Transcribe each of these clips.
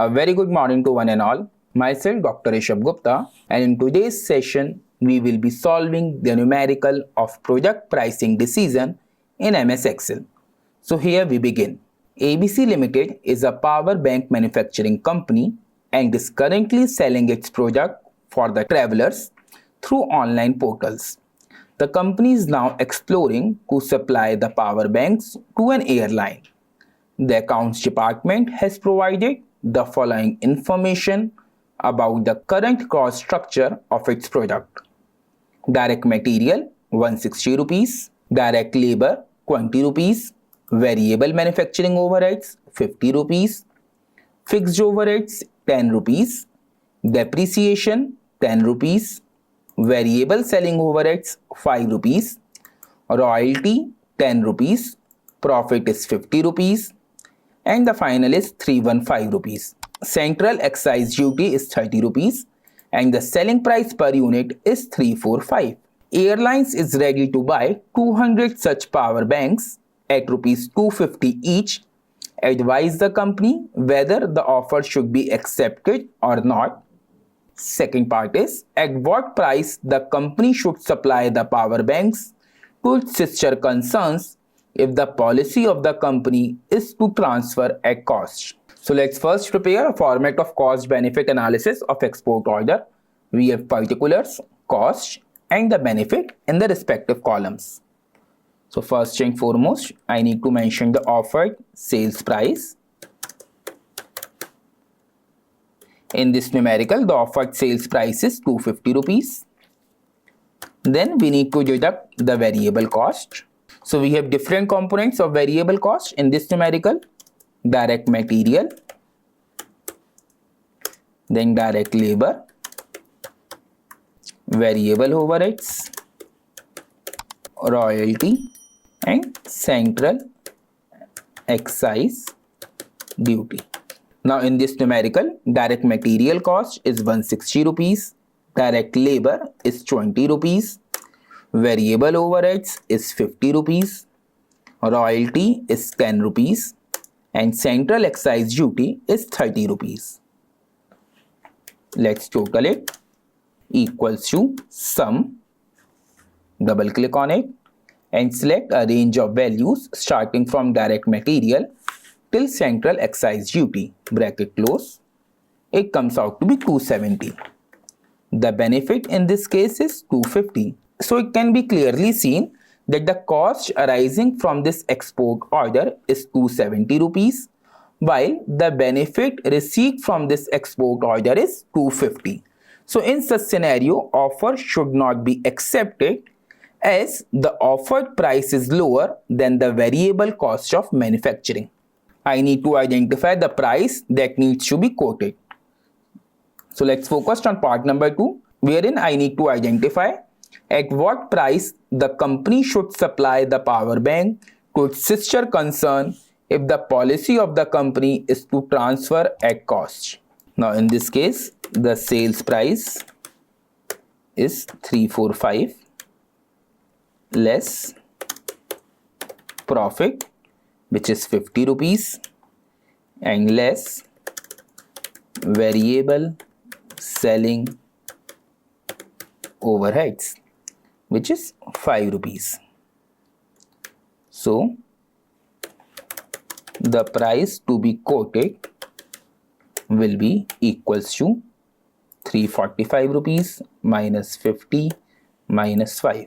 A very good morning to one and all. Myself Dr. Rishabh Gupta, and in today's session we will be solving the numerical of product pricing decision in MS Excel. So here we begin. ABC Limited is a power bank manufacturing company and is currently selling its product for the travelers through online portals. The company is now exploring to supply the power banks to an airline. The accounts department has provided the following information about the current cost structure of its product. Direct material 160 rupees, direct labor 20 rupees, variable manufacturing overheads 50 rupees, fixed overheads 10 rupees, depreciation 10 rupees, variable selling overheads 5 rupees, royalty 10 rupees, profit is 50 rupees, and the final is 315 rupees. Central excise duty is 30 rupees and the selling price per unit is 345. Airlines is ready to buy 200 such power banks at rupees 250 each. Advise the company whether the offer should be accepted or not. Second part is at what price the company should supply the power banks to its sister concerns if the policy of the company is to transfer at cost. So let's first prepare a format of cost benefit analysis of export order. We have particulars, cost and the benefit in the respective columns. So first and foremost, I need to mention the offered sales price. In this numerical, the offered sales price is 250 rupees. Then we need to deduct the variable cost. So we have different components of variable cost in this numerical. Direct material, then direct labor, variable overheads, royalty and central excise duty. Now in this numerical, direct material cost is 160 rupees, direct labor is 20 rupees, variable overheads is 50 rupees, royalty is 10 rupees and central excise duty is 30 rupees. Let's total it. Equals to sum. Double click on it and select a range of values starting from direct material till central excise duty. Bracket close. It comes out to be 270. The benefit in this case is 250. So it can be clearly seen that the cost arising from this export order is 270 rupees, while the benefit received from this export order is 250. So in such scenario, offer should not be accepted as the offered price is lower than the variable cost of manufacturing. I need to identify the price that needs to be quoted. So let's focus on part number 2, wherein I need to identify at what price the company should supply the power bank to its sister concern if the policy of the company is to transfer at cost. Now in this case, the sales price is 345 less profit, which is 50 rupees, and less variable selling overheads, which is 5 rupees. So the price to be quoted will be equals to 345 rupees minus 50 minus 5.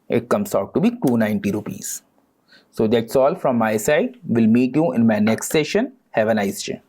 It comes out to be 290 rupees. So that's all from my side. We'll meet you in my next session. Have a nice day.